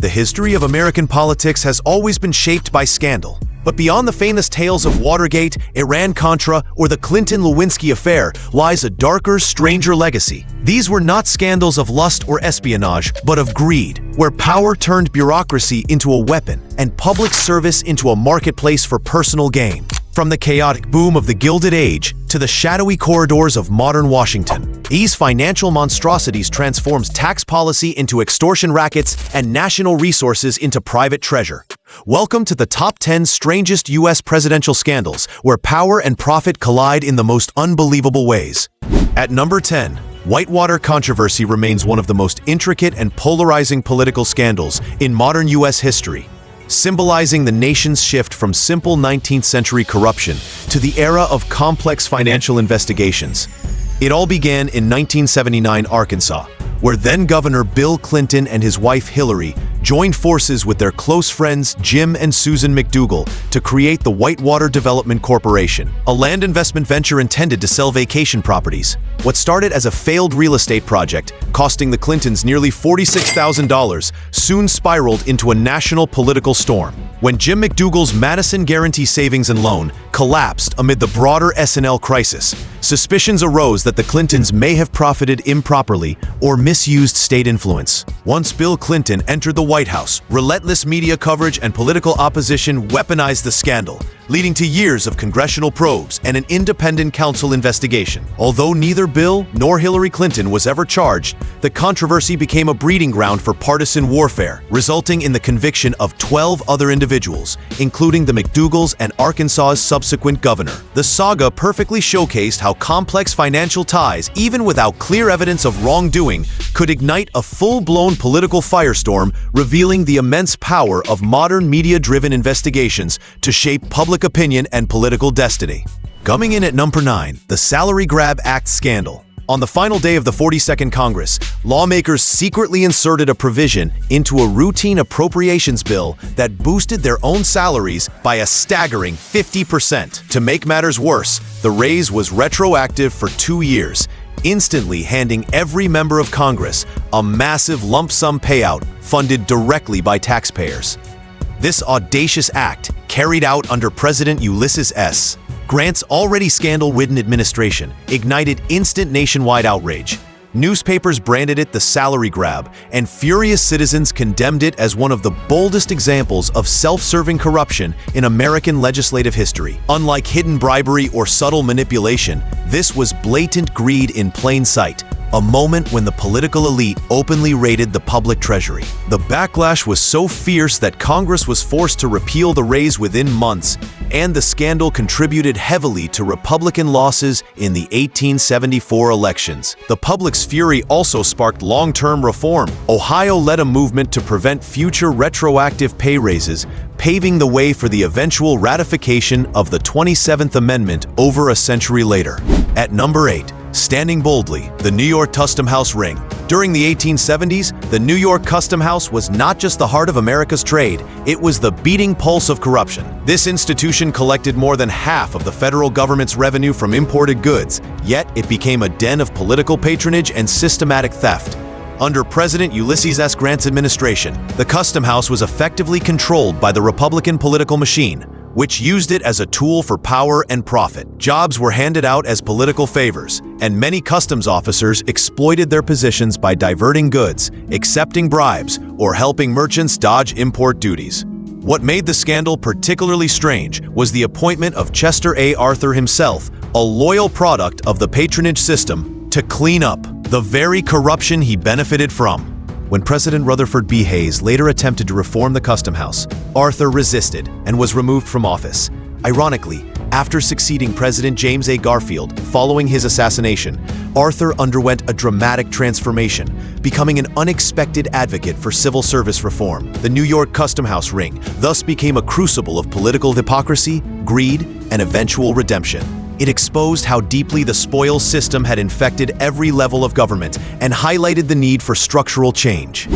The history of American politics has always been shaped by scandal. But beyond the famous tales of Watergate, Iran-Contra, or the Clinton-Lewinsky affair lies a darker, stranger legacy. These were not scandals of lust or espionage, but of greed, where power turned bureaucracy into a weapon and public service into a marketplace for personal gain. From the chaotic boom of the Gilded Age to the shadowy corridors of modern Washington, these financial monstrosities transformed tax policy into extortion rackets and national resources into private treasure. Welcome to the top 10 strangest U.S. presidential scandals, where power and profit collide in the most unbelievable ways. At number 10, Whitewater controversy remains one of the most intricate and polarizing political scandals in modern U.S. history, symbolizing the nation's shift from simple 19th century corruption to the era of complex financial investigations. It all began in 1979 Arkansas, where then-Governor Bill Clinton and his wife Hillary joined forces with their close friends Jim and Susan McDougal to create the Whitewater Development Corporation, a land investment venture intended to sell vacation properties. What started as a failed real estate project, costing the Clintons nearly $46,000, soon spiraled into a national political storm. When Jim McDougal's Madison Guaranty Savings and Loan collapsed amid the broader S&L crisis, suspicions arose that the Clintons may have profited improperly or misused state influence. Once Bill Clinton entered the White House, relentless media coverage and political opposition weaponized the scandal, leading to years of congressional probes and an independent counsel investigation. Although neither Bill nor Hillary Clinton was ever charged, the controversy became a breeding ground for partisan warfare, resulting in the conviction of 12 other individuals, including the McDougals and Arkansas's subsequent governor. The saga perfectly showcased how complex financial ties, even without clear evidence of wrongdoing, could ignite a full-blown political firestorm, revealing the immense power of modern media-driven investigations to shape public opinion and political destiny. Coming in at number 9, the Salary Grab Act scandal. On the final day of the 42nd Congress, lawmakers secretly inserted a provision into a routine appropriations bill that boosted their own salaries by a staggering 50%. To make matters worse, the raise was retroactive for 2 years, instantly handing every member of Congress a massive lump sum payout funded directly by taxpayers. This audacious act, carried out under President Ulysses S. Grant's already scandal-ridden administration, ignited instant nationwide outrage. Newspapers branded it the salary grab, and furious citizens condemned it as one of the boldest examples of self-serving corruption in American legislative history. Unlike hidden bribery or subtle manipulation, this was blatant greed in plain sight, a moment when the political elite openly raided the public treasury. The backlash was so fierce that Congress was forced to repeal the raise within months, and the scandal contributed heavily to Republican losses in the 1874 elections. The public's fury also sparked long-term reform. Ohio led a movement to prevent future retroactive pay raises, paving the way for the eventual ratification of the 27th Amendment over a century later. At number 8, standing boldly, the New York Custom House ring. During the 1870s, the New York Custom House was not just the heart of America's trade, it was the beating pulse of corruption. This institution collected more than half of the federal government's revenue from imported goods, yet it became a den of political patronage and systematic theft. Under President Ulysses S. Grant's administration, the Custom House was effectively controlled by the Republican political machine, which used it as a tool for power and profit. Jobs were handed out as political favors, and many customs officers exploited their positions by diverting goods, accepting bribes, or helping merchants dodge import duties. What made the scandal particularly strange was the appointment of Chester A. Arthur himself, a loyal product of the patronage system, to clean up the very corruption he benefited from. When President Rutherford B. Hayes later attempted to reform the Custom House, Arthur resisted and was removed from office. Ironically, after succeeding President James A. Garfield following his assassination, Arthur underwent a dramatic transformation, becoming an unexpected advocate for civil service reform. The New York Custom House ring thus became a crucible of political hypocrisy, greed, and eventual redemption. It exposed how deeply the spoils system had infected every level of government and highlighted the need for structural change.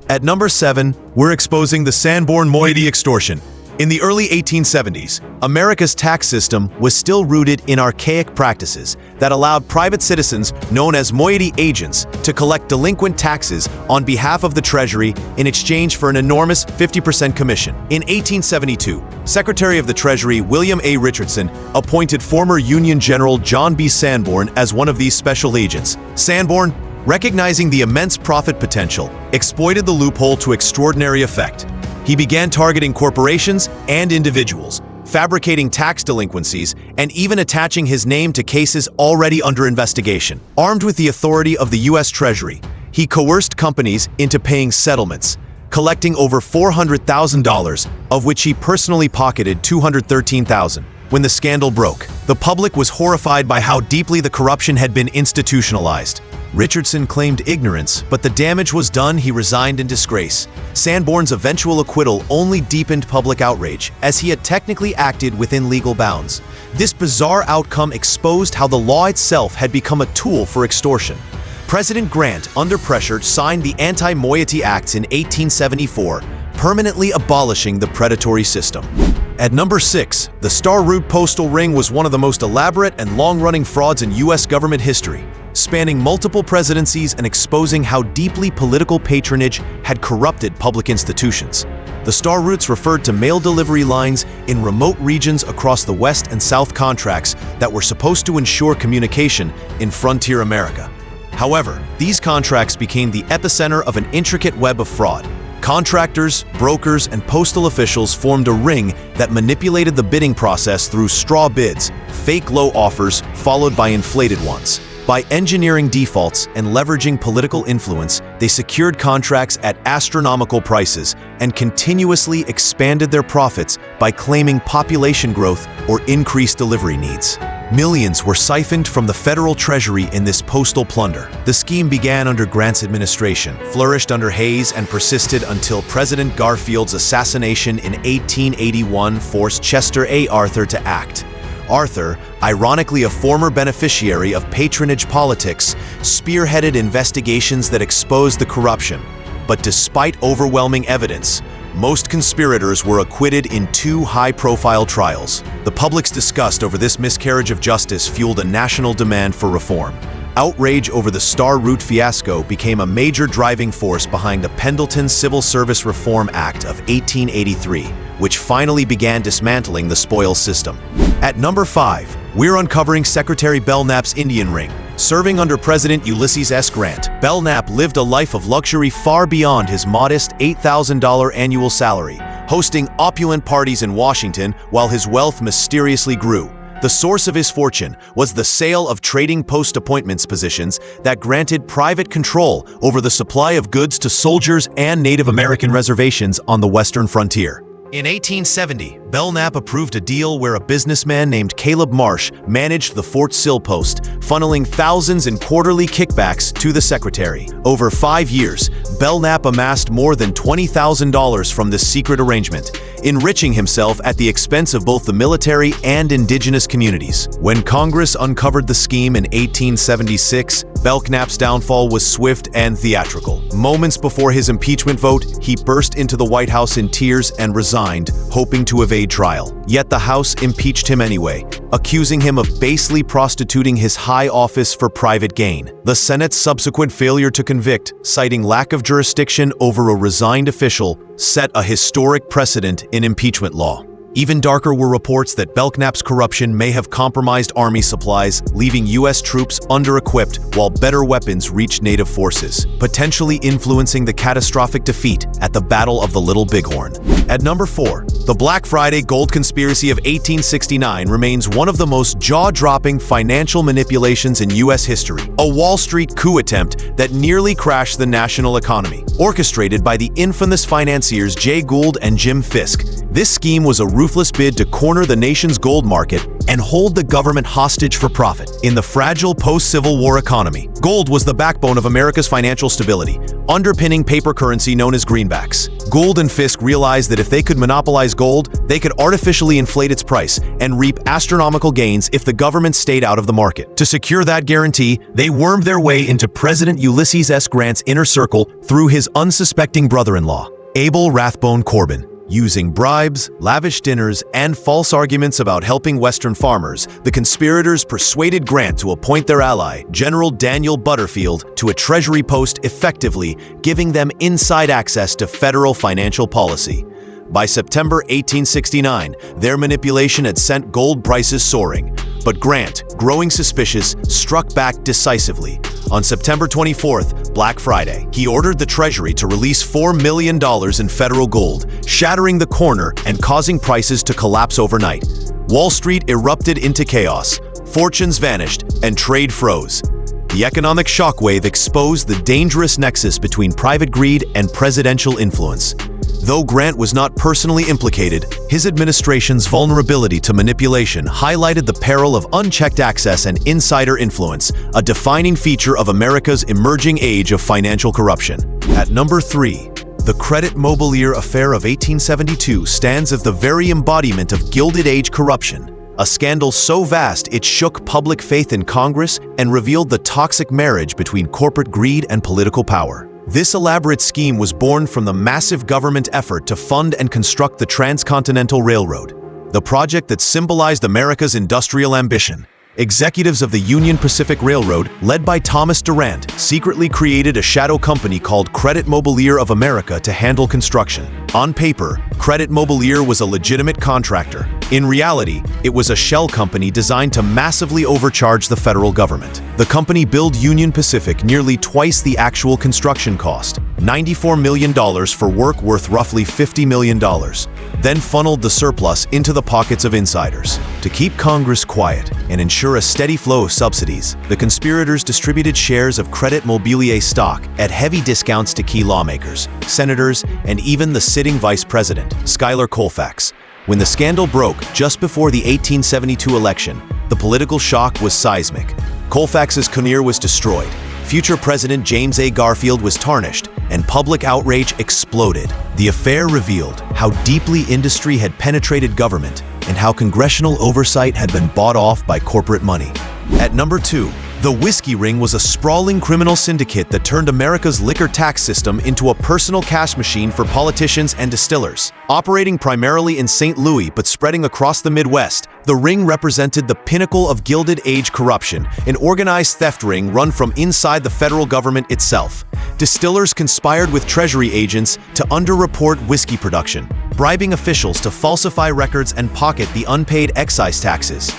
At number 7, we're exposing the Sanborn moiety extortion. In the early 1870s, America's tax system was still rooted in archaic practices that allowed private citizens, known as moiety agents, to collect delinquent taxes on behalf of the Treasury in exchange for an enormous 50% commission. In 1872, Secretary of the Treasury William A. Richardson appointed former Union General John B. Sanborn as one of these special agents. Sanborn, recognizing the immense profit potential, exploited the loophole to extraordinary effect. He began targeting corporations and individuals, fabricating tax delinquencies, and even attaching his name to cases already under investigation. Armed with the authority of the U.S. Treasury, he coerced companies into paying settlements, collecting over $400,000, of which he personally pocketed $213,000. When the scandal broke, the public was horrified by how deeply the corruption had been institutionalized. Richardson claimed ignorance, but the damage was done. He resigned in disgrace. Sanborn's eventual acquittal only deepened public outrage, as he had technically acted within legal bounds. This bizarre outcome exposed how the law itself had become a tool for extortion. President Grant, under pressure, signed the Anti-Moiety Acts in 1874, permanently abolishing the predatory system. At number 6, the Star Route postal ring was one of the most elaborate and long-running frauds in U.S. government history, spanning multiple presidencies and exposing how deeply political patronage had corrupted public institutions. The Star Routes referred to mail delivery lines in remote regions across the West and South contracts that were supposed to ensure communication in frontier America. However, these contracts became the epicenter of an intricate web of fraud. Contractors, brokers, and postal officials formed a ring that manipulated the bidding process through straw bids, fake low offers followed by inflated ones. By engineering defaults and leveraging political influence, they secured contracts at astronomical prices and continuously expanded their profits by claiming population growth or increased delivery needs. Millions were siphoned from the federal treasury in this postal plunder. The scheme began under Grant's administration, flourished under Hayes, and persisted until President Garfield's assassination in 1881 forced Chester A. Arthur to act. Arthur, ironically a former beneficiary of patronage politics, spearheaded investigations that exposed the corruption. But despite overwhelming evidence, most conspirators were acquitted in 2 high-profile trials. The public's disgust over this miscarriage of justice fueled a national demand for reform. Outrage over the Star Route fiasco became a major driving force behind the Pendleton Civil Service Reform Act of 1883, which finally began dismantling the spoils system. At number 5, we're uncovering Secretary Belknap's Indian ring. Serving under President Ulysses S. Grant, Belknap lived a life of luxury far beyond his modest $8,000 annual salary, hosting opulent parties in Washington while his wealth mysteriously grew. The source of his fortune was the sale of trading post appointments positions that granted private control over the supply of goods to soldiers and Native American reservations on the western frontier. In 1870, Belknap approved a deal where a businessman named Caleb Marsh managed the Fort Sill post, funneling thousands in quarterly kickbacks to the secretary. Over 5 years, Belknap amassed more than $20,000 from this secret arrangement, enriching himself at the expense of both the military and indigenous communities. When Congress uncovered the scheme in 1876, Belknap's downfall was swift and theatrical. Moments before his impeachment vote, he burst into the White House in tears and resigned, hoping to evade trial. Yet the House impeached him anyway, accusing him of basely prostituting his high office for private gain. The Senate's subsequent failure to convict, citing lack of jurisdiction over a resigned official, set a historic precedent in impeachment law. Even darker were reports that Belknap's corruption may have compromised army supplies, leaving U.S. troops under-equipped while better weapons reached native forces, potentially influencing the catastrophic defeat at the Battle of the Little Bighorn. At number 4, the Black Friday gold conspiracy of 1869 remains one of the most jaw-dropping financial manipulations in U.S. history, a Wall Street coup attempt that nearly crashed the national economy. Orchestrated by the infamous financiers Jay Gould and Jim Fisk, this scheme was a ruthless bid to corner the nation's gold market and hold the government hostage for profit. In the fragile post-Civil War economy, gold was the backbone of America's financial stability, underpinning paper currency known as greenbacks. Gould and Fisk realized that if they could monopolize gold, they could artificially inflate its price and reap astronomical gains if the government stayed out of the market. To secure that guarantee, they wormed their way into President Ulysses S. Grant's inner circle through his unsuspecting brother-in-law, Abel Rathbone Corbin. Using bribes, lavish dinners, and false arguments about helping Western farmers, the conspirators persuaded Grant to appoint their ally, General Daniel Butterfield, to a Treasury post, effectively giving them inside access to federal financial policy. By September 1869, their manipulation had sent gold prices soaring. But Grant, growing suspicious, struck back decisively. On September 24th, Black Friday, he ordered the Treasury to release $4 million in federal gold, shattering the corner and causing prices to collapse overnight. Wall Street erupted into chaos, fortunes vanished, and trade froze. The economic shockwave exposed the dangerous nexus between private greed and presidential influence. Though Grant was not personally implicated, his administration's vulnerability to manipulation highlighted the peril of unchecked access and insider influence, a defining feature of America's emerging age of financial corruption. At number 3, the Crédit Mobilier affair of 1872 stands as the very embodiment of Gilded Age corruption, a scandal so vast it shook public faith in Congress and revealed the toxic marriage between corporate greed and political power. This elaborate scheme was born from the massive government effort to fund and construct the Transcontinental Railroad, the project that symbolized America's industrial ambition. Executives of the Union Pacific Railroad, led by Thomas Durant, secretly created a shadow company called Crédit Mobilier of America to handle construction. On paper, Crédit Mobilier was a legitimate contractor. In reality, it was a shell company designed to massively overcharge the federal government. The company billed Union Pacific nearly twice the actual construction cost, $94 million for work worth roughly $50 million, then funneled the surplus into the pockets of insiders. To keep Congress quiet and ensure a steady flow of subsidies, the conspirators distributed shares of Crédit Mobilier stock at heavy discounts to key lawmakers, senators, and even the sitting vice president, Schuyler Colfax. When the scandal broke just before the 1872 election, the political shock was seismic. Colfax's career was destroyed, future President James A. Garfield was tarnished, and public outrage exploded. The affair revealed how deeply industry had penetrated government and how congressional oversight had been bought off by corporate money. At number 2, the whiskey ring was a sprawling criminal syndicate that turned America's liquor tax system into a personal cash machine for politicians and distillers. Operating primarily in St. Louis but spreading across the Midwest, the ring represented the pinnacle of Gilded Age corruption, an organized theft ring run from inside the federal government itself. Distillers conspired with Treasury agents to underreport whiskey production, bribing officials to falsify records and pocket the unpaid excise taxes.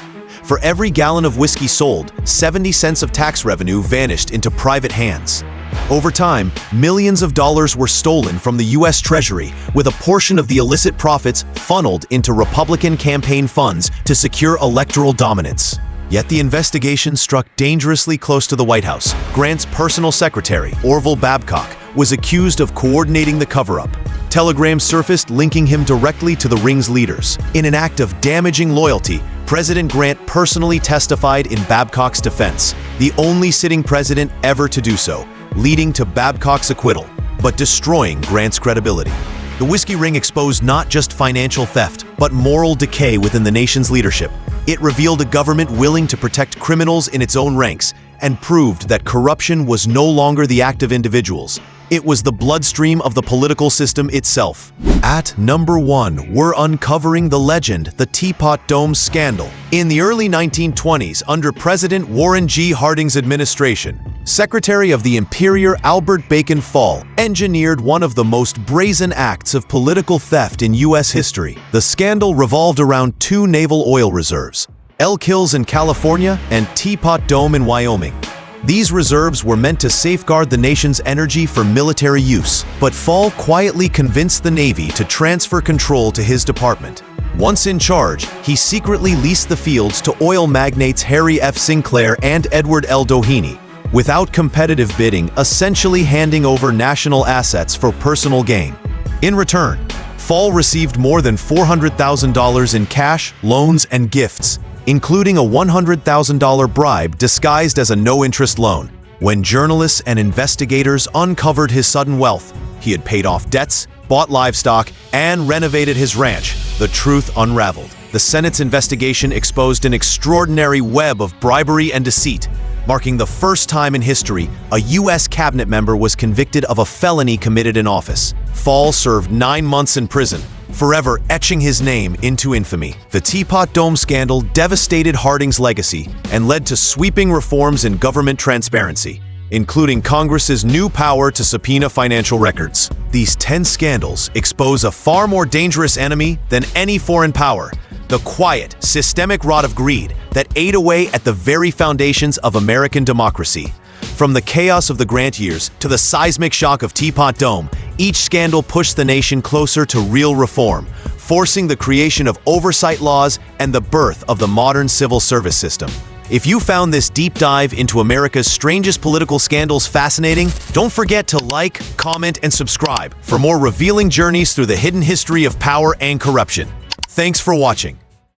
For every gallon of whiskey sold, 70 cents of tax revenue vanished into private hands. Over time, millions of dollars were stolen from the U.S. Treasury, with a portion of the illicit profits funneled into Republican campaign funds to secure electoral dominance. Yet the investigation struck dangerously close to the White House. Grant's personal secretary, Orville Babcock, was accused of coordinating the cover-up. Telegrams surfaced linking him directly to the ring's leaders. In an act of damaging loyalty, President Grant personally testified in Babcock's defense, the only sitting president ever to do so, leading to Babcock's acquittal, but destroying Grant's credibility. The whiskey ring exposed not just financial theft, but moral decay within the nation's leadership. It revealed a government willing to protect criminals in its own ranks and proved that corruption was no longer the act of individuals. It was the bloodstream of the political system itself. At number 1, we're uncovering the legend, the Teapot Dome scandal. In the early 1920s, under President Warren G. Harding's administration, Secretary of the Interior Albert Bacon Fall engineered one of the most brazen acts of political theft in U.S. history. The scandal revolved around 2 naval oil reserves, Elk Hills in California and Teapot Dome in Wyoming. These reserves were meant to safeguard the nation's energy for military use, but Fall quietly convinced the Navy to transfer control to his department. Once in charge, he secretly leased the fields to oil magnates Harry F. Sinclair and Edward L. Doheny, without competitive bidding, essentially handing over national assets for personal gain. In return, Fall received more than $400,000 in cash, loans, and gifts, including a $100,000 bribe disguised as a no-interest loan. When journalists and investigators uncovered his sudden wealth, he had paid off debts, bought livestock, and renovated his ranch. The truth unraveled. The Senate's investigation exposed an extraordinary web of bribery and deceit, marking the first time in history a U.S. cabinet member was convicted of a felony committed in office. Fall served 9 months in prison, forever etching his name into infamy. The Teapot Dome scandal devastated Harding's legacy and led to sweeping reforms in government transparency, including Congress's new power to subpoena financial records. These 10 scandals expose a far more dangerous enemy than any foreign power: the quiet, systemic rot of greed that ate away at the very foundations of American democracy. From the chaos of the Grant years to the seismic shock of Teapot Dome, each scandal pushed the nation closer to real reform, forcing the creation of oversight laws and the birth of the modern civil service system. If you found this deep dive into America's strangest political scandals fascinating, don't forget to like, comment, and subscribe for more revealing journeys through the hidden history of power and corruption. Thanks for watching.